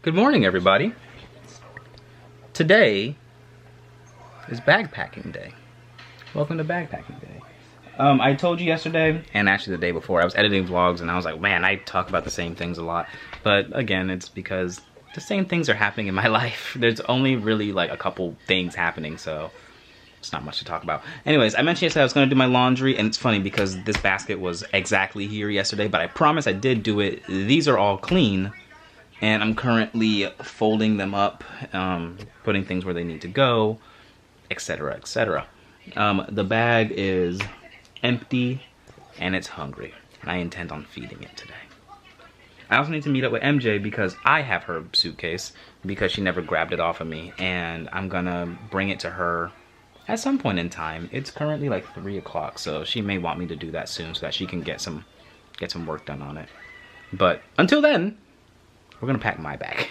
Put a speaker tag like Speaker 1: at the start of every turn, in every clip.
Speaker 1: Good morning, everybody. Today is bag packing day. Welcome to bag packing day. I told you yesterday, and actually the day before, I was editing vlogs and I was like, man, I talk about the same things a lot. But again, it's because the same things are happening in my life. There's only really like a couple things happening, so it's not much to talk about. Anyways, I mentioned yesterday I was gonna do my laundry, and it's funny because this basket was exactly here yesterday, but I promise I did do it. These are all clean. And I'm currently folding them up, putting things where they need to go, etc., etc. The bag is empty and it's hungry. And I intend on feeding it today. I also need to meet up with MJ because I have her suitcase because she never grabbed it off of me. And I'm gonna bring it to her at some point in time. It's currently like 3 o'clock, so she may want me to do that soon so that she can get some work done on it. But until then, we're gonna pack my bag,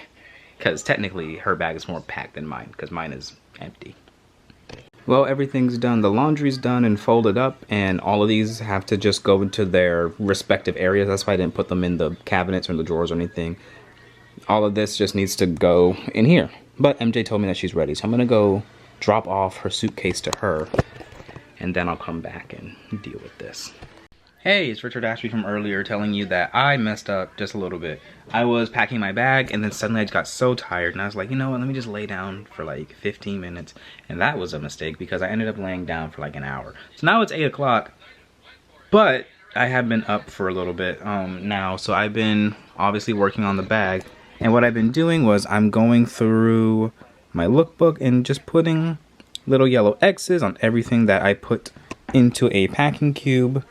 Speaker 1: because technically her bag is more packed than mine, because mine is empty. Well, everything's done. The laundry's done and folded up, and all of these have to just go into their respective areas. That's why I didn't put them in the cabinets or the drawers or anything. All of this just needs to go in here. But MJ told me that she's ready, so I'm gonna go drop off her suitcase to her, and then I'll come back and deal with this. Hey, it's Richard Ashby from earlier telling you that I messed up just a little bit. I was packing my bag and then suddenly I just got so tired and I was like, you know what, let me just lay down for like 15 minutes. And that was a mistake because I ended up laying down for like an hour. So now it's 8 o'clock, but I have been up for a little bit now. So I've been obviously working on the bag. And what I've been doing was I'm going through my lookbook and just putting little yellow X's on everything that I put into a packing cube,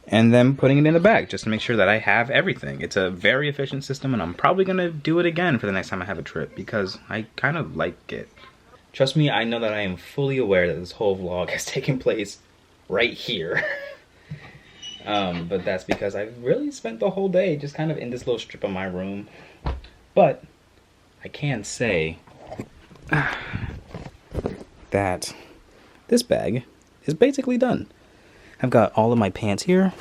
Speaker 1: and then putting it in the bag just to make sure that I have everything. It's a very efficient system, and I'm probably gonna do it again for the next time I have a trip because I kind of like it. Trust me, I know that I am fully aware that this whole vlog has taken place right here. But that's because I've really spent the whole day just kind of in this little strip of my room. But I can say that this bag is basically done. I've got all of my pants here,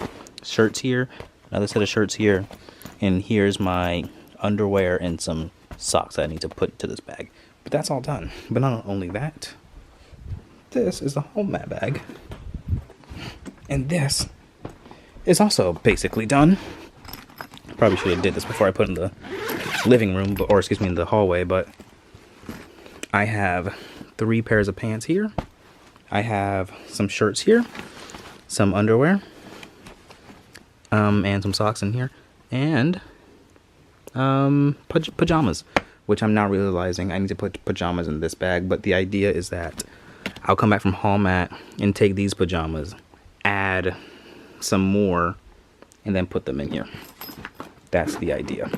Speaker 1: shirts here, another set of shirts here, and here's my underwear and some socks that I need to put into this bag. But that's all done. But not only that, this is the home mat bag. And this is also basically done. Probably should have did this before I put in the living room, or excuse me, in the hallway, but I have 3 pairs of pants here. I have some shirts here, some underwear, and some socks in here, and pajamas, which I'm now realizing I need to put pajamas in this bag. But the idea is that I'll come back from Hall Mat and take these pajamas, add some more, and then put them in here. That's the idea.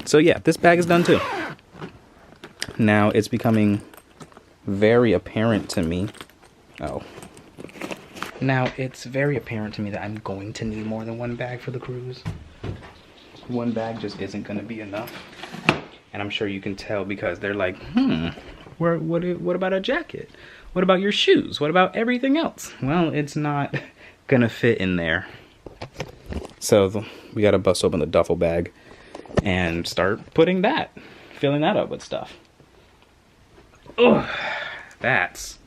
Speaker 1: So yeah, this bag is done too. Now it's becoming very apparent to me. Now it's very apparent to me that I'm going to need more than 1 bag for the cruise. 1 bag just isn't going to be enough. And I'm sure you can tell because they're like, what about a jacket? What about your shoes? What about everything else? Well, it's not going to fit in there. So we got to bust open the duffel bag and start filling that up with stuff. Oh, that's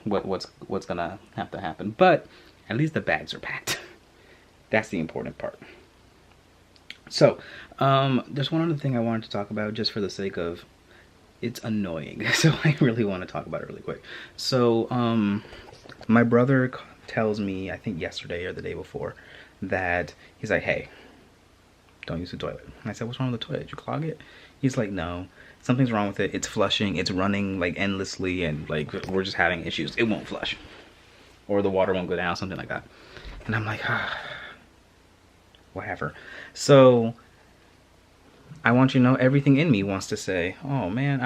Speaker 1: what's gonna have to happen. But at least the bags are packed. That's the important part. So there's one other thing I wanted to talk about just for the sake of it's annoying. So I really want to talk about it really quick. So my brother tells me, I think yesterday or the day before, that he's like, hey, don't use the toilet. And I said, what's wrong with the toilet? Did you clog it? He's like, no, something's wrong with it. It's flushing. It's running like endlessly, and like we're just having issues. It won't flush, or the water won't go down, something like that. And I'm like, whatever. So I want you to know, everything in me wants to say, oh man,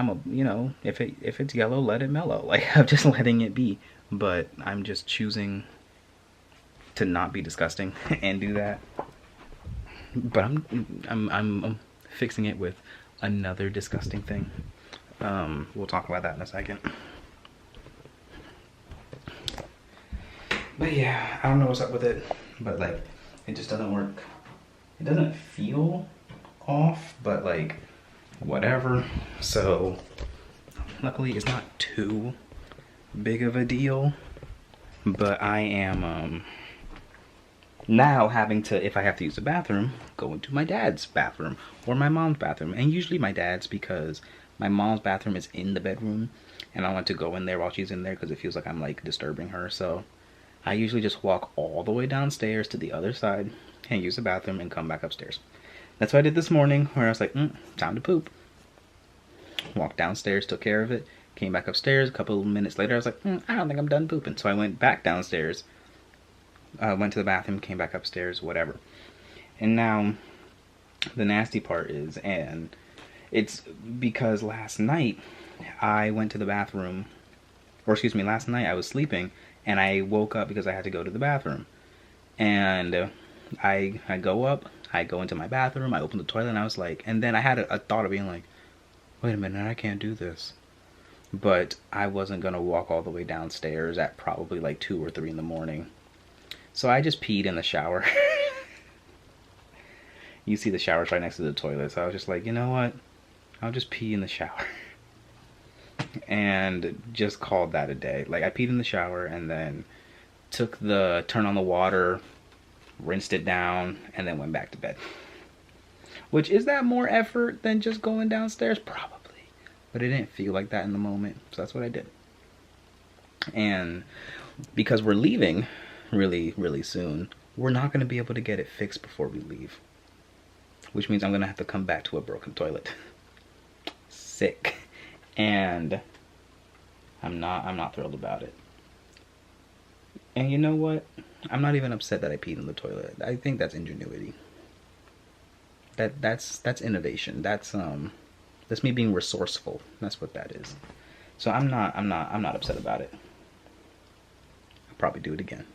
Speaker 1: if it's yellow, let it mellow. Like, I'm just letting it be. But I'm just choosing to not be disgusting and do that. But I'm fixing it with another disgusting thing. We'll talk about that in a second. But yeah, I don't know what's up with it, but like it just doesn't work. It doesn't feel off, but like whatever. So luckily it's not too big of a deal, but I am now having to, if I have to use the bathroom, go into my dad's bathroom or my mom's bathroom, and usually my dad's because my mom's bathroom is in the bedroom and I want to go in there while she's in there because it feels like I'm like disturbing her. So I usually just walk all the way downstairs to the other side and use the bathroom and come back upstairs. That's what I did this morning, where I was like, time to poop. Walked downstairs, took care of it, came back upstairs. A couple of minutes later, I was like, I don't think I'm done pooping. So I went back downstairs, went to the bathroom, came back upstairs, whatever. And now the nasty part is, and it's because last night I went to the bathroom, or excuse me, last night I was sleeping and I woke up because I had to go to the bathroom. And I go up, I go into my bathroom, I open the toilet, and I was like, and then I had a thought of being like, wait a minute, I can't do this. But I wasn't gonna walk all the way downstairs at probably like 2 or 3 in the morning. So I just peed in the shower. You see the shower's right next to the toilet, so I was just like, you know what? I'll just pee in the shower. And just called that a day. Like, I peed in the shower and then took the turn on the water, rinsed it down, and then went back to bed. Which, is that more effort than just going downstairs? Probably. But it didn't feel like that in the moment, so that's what I did. And because we're leaving really, really soon, we're not going to be able to get it fixed before we leave. Which means I'm going to have to come back to a broken toilet. Sick. And I'm not thrilled about it. And you know what? I'm not even upset that I peed in the toilet. I think that's ingenuity. That's innovation. That's me being resourceful. That's what that is. So I'm not upset about it. I'll probably do it again.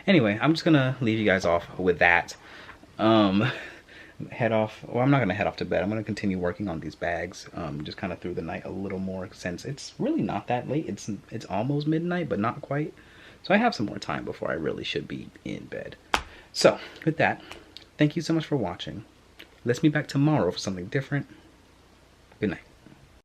Speaker 1: Anyway, I'm just gonna leave you guys off with that. Head off. Well, I'm not gonna head off to bed. I'm gonna continue working on these bags. Just kind of through the night a little more, since it's really not that late. It's almost midnight, but not quite. So I have some more time before I really should be in bed. So with that, thank you so much for watching. Let's meet back tomorrow for something different. Good night.